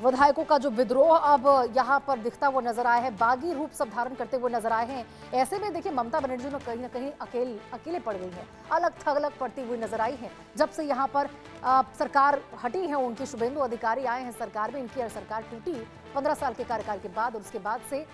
विधायकों का जो विद्रोह अब यहाँ पर दिखता हुआ नजर आया है, बागी रूप सब धारण करते हुए नजर आए हैं। ऐसे में देखिए ममता बनर्जी ना कहीं अकेले पड़ गई हैं, अलग थलग पड़ती हुई नजर आई हैं। जब से यहाँ पर सरकार हटी है, उनके शुभेंदु अधिकारी आए हैं सरकार में, इनकी सरकार टूटी 15 साल के कार्यकाल के बाद, और उसके बाद से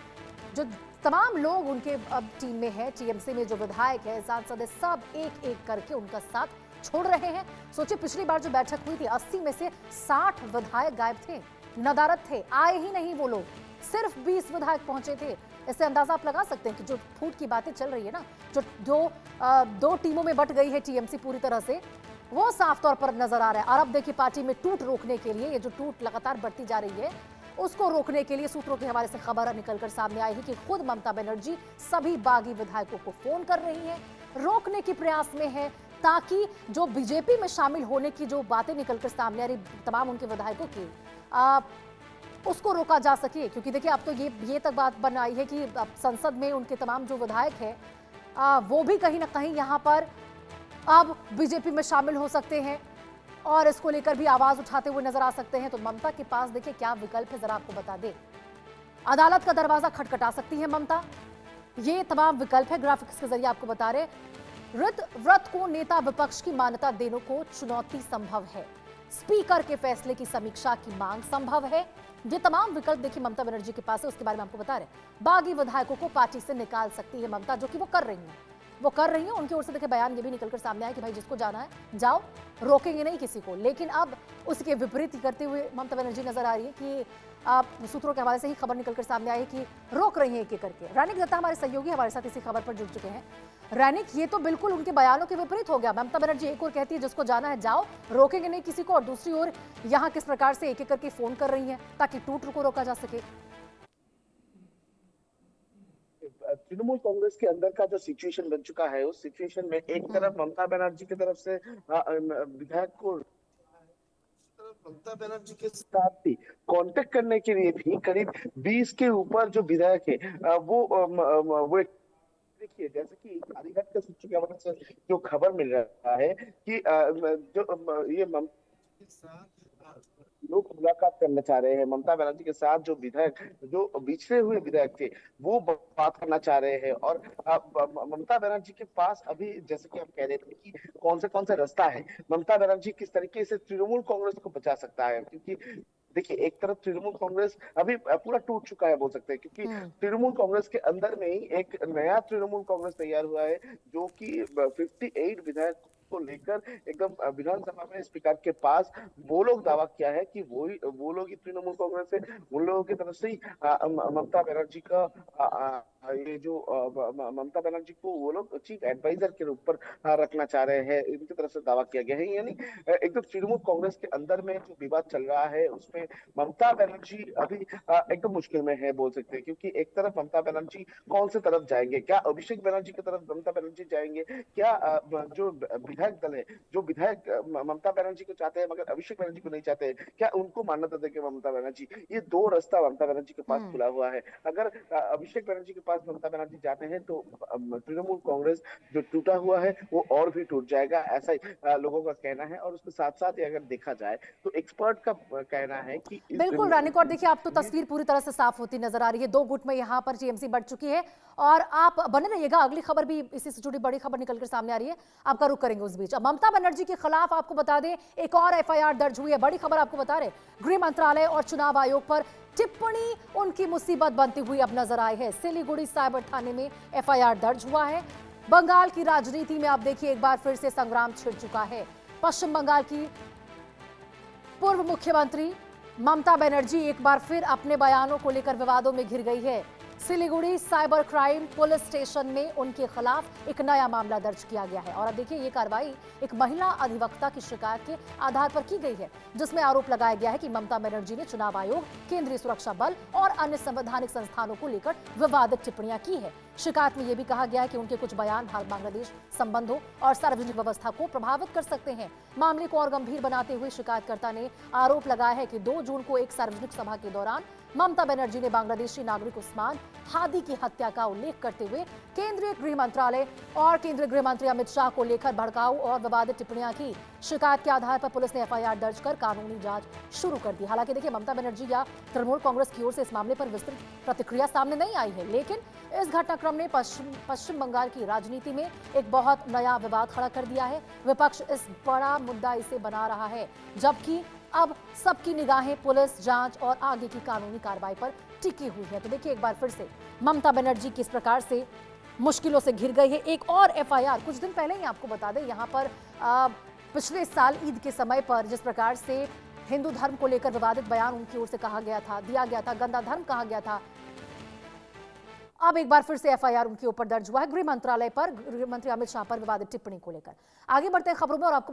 जो तमाम लोग उनके अब टीम में है, टीएमसी में जो विधायक है, सांसद है, सब एक एक करके उनका साथ छोड़ रहे हैं। सोचिए पिछली बार जो बैठक हुई थी 80 में से 60 विधायक गायब थे, नदारद थे, आए ही नहीं वो लोग, सिर्फ 20 विधायक पहुंचे थे। इससे अंदाजा आप लगा सकते हैं कि जो फूट की बातें चल रही है ना, जो दो टीमों में बट गई है टीएमसी पूरी तरह से, वो साफ तौर पर नजर आ रहा है। और अब देखिए पार्टी में टूट रोकने के लिए, ये जो टूट लगातार बढ़ती जा रही है, उसको रोकने के लिए सूत्रों के हवाले से खबर निकलकर सामने आई है कि खुद ममता बनर्जी सभी बागी विधायकों को फोन कर रही है, रोकने के प्रयास में है, ताकि जो बीजेपी में शामिल होने की जो बातें निकलकर सामने आ रही तमाम उनके विधायकों की, उसको रोका जा सके। क्योंकि देखिए अब तो ये तक बात बन आई है कि संसद में उनके तमाम जो विधायक हैं वो भी कहीं ना कहीं यहाँ पर अब बीजेपी में शामिल हो सकते हैं और इसको लेकर भी आवाज उठाते हुए नजर आ सकते हैं। तो ममता के पास देखिए क्या विकल्प है, जरा आपको बता दें। अदालत का दरवाजा खटखटा सकती है ममता, ये तमाम विकल्प है, ग्राफिक्स के जरिए आपको बता रहे। व्रत को नेता विपक्ष की मान्यता देने को चुनौती संभव है, स्पीकर के फैसले की समीक्षा की मांग संभव है। ये तमाम विकल्प देखिए ममता बनर्जी के पास है, उसके बारे में आपको बता रहे। बागी विधायकों को पार्टी से निकाल सकती है ममता, जो कि वो कर रही हैं। उनकी ओर से देखिए बयान ये भी निकलकर सामने आया कि भाई जिसको जाना है जाओ, रोकेंगे नहीं किसी को। लेकिन अब उसके विपरीत करते हुए ममता बनर्जी नजर आ रही है कि सूत्रों के हवाले से ही खबर निकलकर सामने आई है कि रोक रही है एक एक करके। रैनिक दत्ता हमारे सहयोगी हमारे साथ इसी खबर पर जुड़ चुके हैं। रैनिक, ये तो बिल्कुल उनके बयानों के विपरीत हो गया। ममता बनर्जी एक ओर कहती है जिसको जाना है जाओ, रोकेंगे नहीं किसी को, और दूसरी ओर यहाँ किस प्रकार से एक एक करके फोन कर रही है ताकि टूट को रोका जा सके। तृणमूल कांग्रेस के अंदर का जो सिचुएशन बन चुका है, उस सिचुएशन में एक तरफ ममता बनर्जी की तरफ से विधायक को, ममता बनर्जी के साथ भी कांटेक्ट करने के लिए भी करीब 20 के ऊपर जो विधायक है वो देखिए, जैसे कि अलीगढ़ के सूत्रों के हवाले से जो खबर मिल रहा है कि जो ये ममता के साथ लोग मुलाकात करना चाह रहे हैं, ममता बनर्जी के साथ जो विधायक, जो बिछड़े हुए विधायक थे, वो बात करना चाह रहे हैं। और ममता बनर्जी के पास अभी, जैसे कि आप कह रहे थे कि कौन से रास्ता है, ममता बनर्जी किस तरीके से तृणमूल कांग्रेस को बचा सकता है। क्योंकि देखिए एक तरफ तृणमूल कांग्रेस अभी पूरा टूट चुका है बोल सकते हैं, क्योंकि तृणमूल कांग्रेस के अंदर में ही एक नया तृणमूल कांग्रेस तैयार हुआ है, जो कि 58 विधायक को लेकर एकदम विधानसभा में स्पीकर के पास वो लोग दावा किया है कि वो लोग ही तृणमूल कांग्रेस से, उन लोगों की तरफ से ही ममता बनर्जी का ये जो ममता बनर्जी को वो लोग चीफ एडवाइजर के रूप पर रखना चाह रहे हैं, इनकी तरफ से दावा किया गया है। यानी एकदम तृणमूल कांग्रेस के अंदर में जो विवाद चल रहा है, उसमें ममता बनर्जी अभी एकदम मुश्किल में है बोल सकते हैं। क्योंकि एक तरफ ममता बनर्जी कौन से तरफ जाएंगे, क्या अभिषेक बनर्जी की तरफ ममता बनर्जी जाएंगे, क्या जो विधायक दल है, जो विधायक ममता बनर्जी को चाहते हैं मगर अभिषेक बनर्जी को नहीं चाहते हैं, क्या उनको मान्यता देंगे ममता बनर्जी। ये दो रास्ता ममता बनर्जी के पास खुला हुआ है। अगर अभिषेक बनर्जी के पास ममता बनर्जी जाते हैं तो तृणमूल कांग्रेस जो टूटा हुआ है वो और भी टूट जाएगा, ऐसा लोगों का कहना है। और उसके साथ साथ अगर देखा जाए तो एक्सपर्ट का कहना है कि बिल्कुल रानिक, और देखिए अब तो तस्वीर पूरी तरह से साफ होती नजर आ रही है। दो गुट में यहाँ पर टीएमसी बढ़ चुकी है, और आप बने रहिएगा, अगली खबर भी इसी से जुड़ी बड़ी खबर निकलकर सामने आ रही है, आपका रुख करेंगे उस बीच। ममता बनर्जी के खिलाफ आपको बता दें एक और एफआईआर दर्ज हुई है, बड़ी खबर आपको बता रहे। गृह मंत्रालय और चुनाव आयोग पर टिप्पणी उनकी मुसीबत बनती हुई अब नजर आई है। सिलीगुड़ी साइबर थाने में एफआईआर दर्ज हुआ है। बंगाल की राजनीति में अब देखिए एक बार फिर से संग्राम छिड़ चुका है। पश्चिम बंगाल की पूर्व मुख्यमंत्री ममता बनर्जी एक बार फिर अपने बयानों को लेकर विवादों में घिर गई है। Siliguri cyber crime police station में उनके खिलाफ एक नया मामला दर्ज किया गया है। और अब देखिए ये कार्रवाई एक महिला अधिवक्ता की शिकायत के आधार पर की गई है, जिसमें आरोप लगाया गया है कि ममता बनर्जी ने चुनाव आयोग, केंद्रीय सुरक्षा बल और अन्य संवैधानिक संस्थानों को लेकर विवादित टिप्पणियां की है। शिकायत में यह भी कहा गया है कि उनके कुछ बयान भारत बांग्लादेश संबंधों और सार्वजनिक व्यवस्था को प्रभावित कर सकते हैं। मामले को और गंभीर बनाते हुए शिकायतकर्ता ने आरोप लगाया है कि 2 जून को एक सार्वजनिक सभा के दौरान ममता बनर्जी ने बांग्लादेशी नागरिक उस्मान हादी की हत्या का उल्लेख करते हुए केंद्रीय गृह मंत्रालय और केंद्रीय गृह मंत्री अमित शाह को लेकर भड़काऊ और विवादित टिप्पणियां की। शिकायत के आधार पर पुलिस ने एफआईआर दर्ज कर कानूनी जांच शुरू कर दी। हालांकि देखिए, ममता बनर्जी या तृणमूल कांग्रेस की ओर से इस मामले पर विस्तृत प्रतिक्रिया सामने नहीं आई है, लेकिन इस घटनाक्रम ने पश्चिम बंगाल की राजनीति में एक बहुत नया विवाद खड़ा कर दिया है। विपक्ष इस बड़ा मुद्दा इसे बना रहा है, जबकि अब सबकी निगाहें पुलिस जांच और आगे की कानूनी कार्रवाई पर टिकी हुई है। तो देखिए, एक बार फिर से ममता बनर्जी किस प्रकार से मुश्किलों से घिर गई है। एक और एफआईआर कुछ दिन पहले ही आपको बता दें, यहाँ पर पिछले साल ईद के समय पर जिस प्रकार से हिंदू धर्म को लेकर विवादित बयान उनकी ओर से कहा गया था, दिया गया था, गंदा धर्म कहा गया था, अब एक बार फिर से एफआईआर उनके ऊपर दर्ज हुआ है गृह मंत्रालय पर, गृह मंत्री अमित शाह पर विवादित टिप्पणी को लेकर। आगे बढ़ते हैं खबरों में और आपको